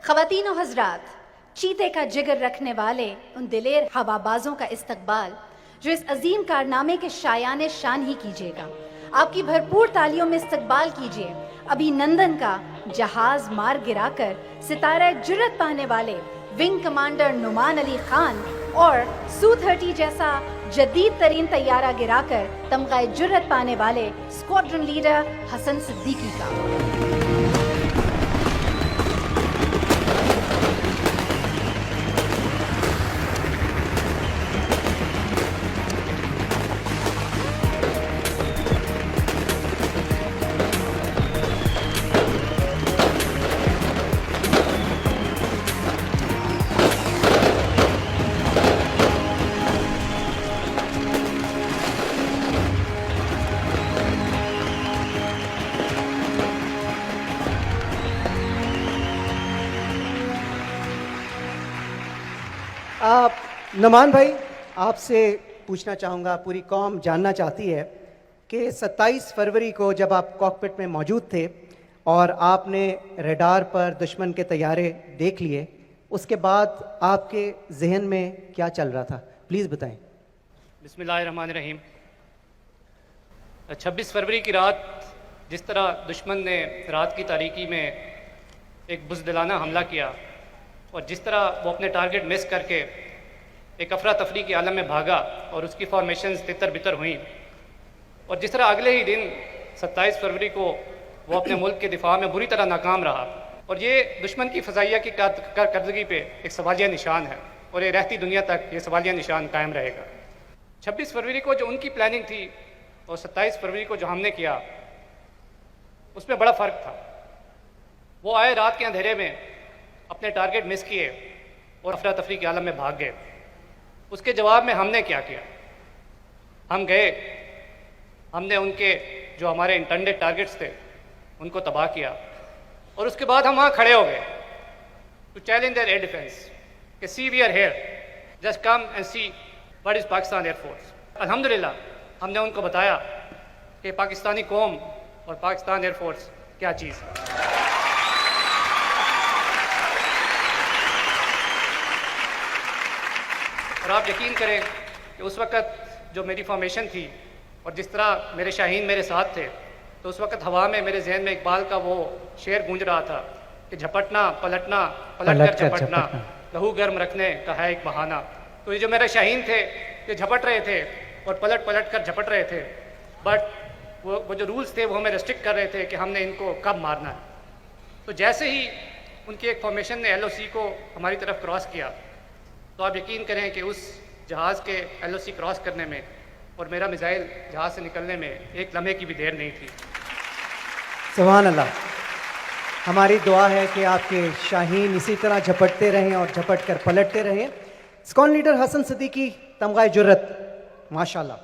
خواتین و حضرات، چیتے کا جگر رکھنے والے ان دلیر ہوابازوں کا استقبال جو اس عظیم کارنامے کے شایان شان ہی کیجیے گا. آپ کی بھرپور تالیوں میں استقبال کیجیے ابھی نندن کا جہاز مار گرا کر ستارہ جرت پانے والے ونگ کمانڈر نعمان علی خان اور سو-30 جیسا جدید ترین طیارہ گرا کر تمغہ جرت پانے والے اسکواڈرن لیڈر حسن صدیقی کا. نعمان بھائی، آپ سے پوچھنا چاہوں گا، پوری قوم جاننا چاہتی ہے کہ 27 فروری کو جب آپ کاکپٹ میں موجود تھے اور آپ نے ریڈار پر دشمن کے طیارے دیکھ لیے، اس کے بعد آپ کے ذہن میں کیا چل رہا تھا؟ پلیز بتائیں. بسم اللہ الرحمن الرحیم. 26 فروری کی رات جس طرح دشمن نے رات کی تاریکی میں ایک بزدلانہ حملہ کیا اور جس طرح وہ اپنے ٹارگٹ مس کر کے ایک افراتفری کے عالم میں بھاگا اور اس کی فارمیشنز تتر بتر ہوئیں، اور جس طرح اگلے ہی دن 27 فروری کو وہ اپنے ملک کے دفاع میں بری طرح ناکام رہا، اور یہ دشمن کی فضائیہ کی کارکردگی پہ ایک سوالیہ نشان ہے اور یہ رہتی دنیا تک یہ سوالیہ نشان قائم رہے گا. 26 فروری کو جو ان کی پلاننگ تھی اور 27 فروری کو جو ہم نے کیا، اس میں بڑا فرق تھا. وہ آئے رات کے اندھیرے میں، اپنے ٹارگٹ مس کیے اور افراتفری کے عالم میں بھاگ گئے. اس کے جواب میں ہم نے کیا کیا؟ ہم گئے، ہم نے ان کے جو ہمارے انٹینڈڈ ٹارگٹس تھے ان کو تباہ کیا، اور اس کے بعد ہم وہاں کھڑے ہو گئے to challenge their air defence کہ see we are here, just come and see what is Pakistan air force. الحمدللہ ہم نے ان کو بتایا کہ پاکستانی قوم اور پاکستان ایئر فورس کیا چیز ہے. اور آپ یقین کریں کہ اس وقت جو میری فارمیشن تھی اور جس طرح میرے شاہین میرے ساتھ تھے، تو اس وقت ہوا میں میرے ذہن میں اقبال کا وہ شعر گونج رہا تھا کہ جھپٹنا پلٹنا پلٹ کر جھپٹنا، لہو گرم رکھنے کا ہے ایک بہانہ. تو یہ جو میرے شاہین تھے یہ جھپٹ رہے تھے اور پلٹ کر جھپٹ رہے تھے، بٹ وہ جو رولز تھے وہ ہمیں ریسٹرکٹ کر رہے تھے کہ ہم نے ان کو کب مارنا ہے. تو جیسے ہی ان کی ایک فارمیشن نے LOC کو ہماری طرف کراس کیا، تو آپ یقین کریں کہ اس جہاز کے LOC کراس کرنے میں اور میرا میزائل جہاز سے نکلنے میں ایک لمحے کی بھی دیر نہیں تھی. سبحان اللہ. ہماری دعا ہے کہ آپ کے شاہین اسی طرح جھپٹتے رہیں اور جھپٹ کر پلٹتے رہیں. اسکواڈرن لیڈر حسن صدیقی، تمغہ جرت، ماشاء اللہ.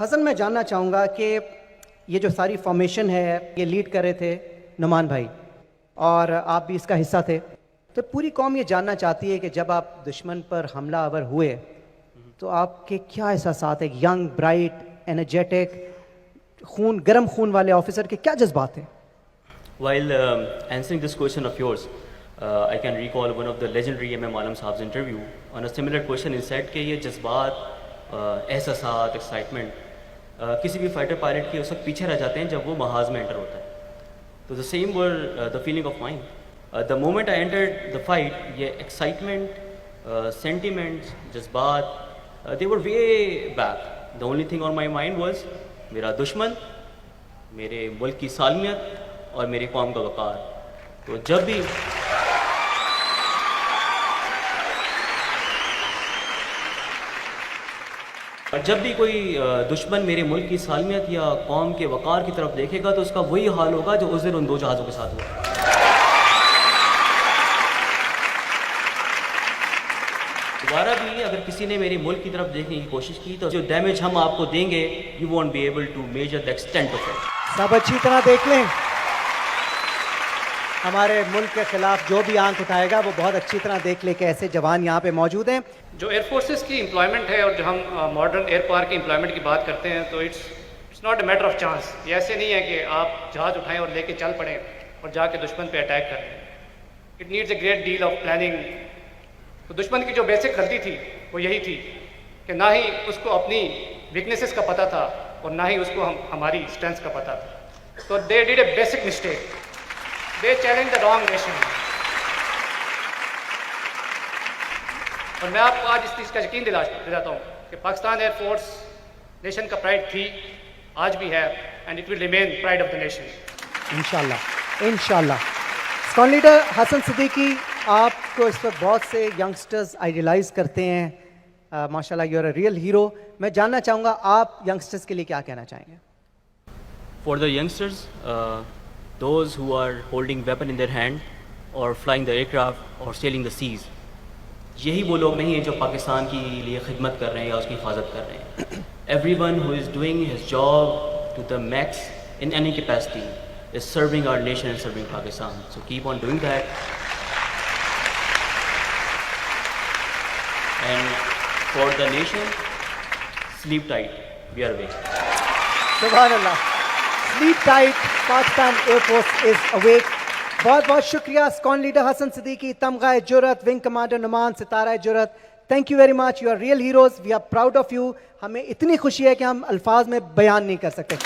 حسن، میں جاننا چاہوں گا کہ یہ جو ساری فارمیشن ہے یہ لیڈ کر رہے تھے نعمان بھائی، اور آپ بھی اس کا حصہ تھے. تو پوری قوم یہ جاننا چاہتی ہے کہ جب آپ دشمن پر حملہ آور ہوئے تو آپ کے کیا احساسات ہیں؟ ینگ، برائٹ، انرجیٹک، گرم خون والے آفیسر کے کیا جذبات ہیں؟ While answering this question of yours, I can recall one of the legendary M.M. Alam Sahab's interview. On a similar question he said کہ یہ جذبات، احساسات، ایکسائٹمنٹ کسی بھی فائٹر پائلٹ کے اس وقت پیچھے رہ جاتے ہیں جب وہ محاذ میں انٹر ہوتا ہے. تو the same were the feeling of mine. The moment I entered the fight, یہ ایکسائٹمنٹ، sentiments, جذبات, they were way back. The only thing on my mind was میرا دشمن، میرے ملک کی سالمیت اور میری قوم کا وقار. تو جب بھی کوئی دشمن میرے ملک کی سالمیت یا قوم کے وقار کی طرف دیکھے گا تو اس کا وہی حال ہوگا جو اس دن ان دو جہازوں کے ساتھ ہوا. دوبارہ بھی اگر کسی نے میرے ملک کی طرف دیکھنے کی کوشش کی تو جو ڈیمیج ہم آپ کو دیں گے you won't be able to measure the extent of it. سب اچھی طرح دیکھ لیں، ہمارے ملک کے خلاف جو بھی آنکھ اٹھائے گا وہ بہت اچھی طرح دیکھ لے کہ ایسے جوان یہاں پہ موجود ہیں. جو ایئر فورسز کی امپلائمنٹ ہے اور جو ہم ماڈرن ایئر پاور کی امپلائمنٹ کی بات کرتے ہیں تو it's not a matter of chance. یہ ایسے نہیں ہے کہ آپ جہاز اٹھائیں اور لے کے چل پڑیں اور جا کے دشمن پہ اٹیک کریں. It needs a great deal of planning. تو دشمن کی جو بیسک غلطی تھی وہ یہی تھی کہ نہ ہی اس کو اپنی ویکنیسز کا پتہ تھا اور نہ ہی اس کو ہماری اسٹرینتھس کا پتہ تھا. تو they did a basic mistake, they challenge the wrong nation. اور میں آپ کو آج اس چیز کا یقین دلاتا ہوں کہ پاکستان ایئر فورس نیشن کا پرائڈ تھی, آج بھی ہے, and it will remain pride of the nation. انشاءاللہ انشاءاللہ. اسکون لیڈر حسن صدیقی, آپ کو اس وقت بہت سے ینگسٹرز آئیڈیلائز کرتے ہیں, ماشاءاللہ you are a real hero. میں جاننا چاہوں گا آپ ینگسٹرز کے لیے کیا کہنا چاہیں گے؟ For the youngsters, those who are holding weapon in their hand or flying the aircraft or sailing the seas, یہی وہ لوگ نہیں ہیں جو پاکستان کے لیے خدمت کر رہے ہیں یا اس کی حفاظت کر رہے ہیں. Everyone who is doing his job to the max in any capacity is serving our nation and serving Pakistan. So keep on doing that. And for the nation, sleep tight. We are awake. سبحان اللہ. Sleep tight. Pakistan Air Force is awake. بہت بہت شکریہ ISKCON leader حسن صدیقی, تمغہ جرأت, wing commander Nauman, Sitara Jurat. Thank you very much. You are real heroes. We are proud of you. ہمیں اتنی خوشی ہے کہ ہم الفاظ میں بیان نہیں کر سکتے.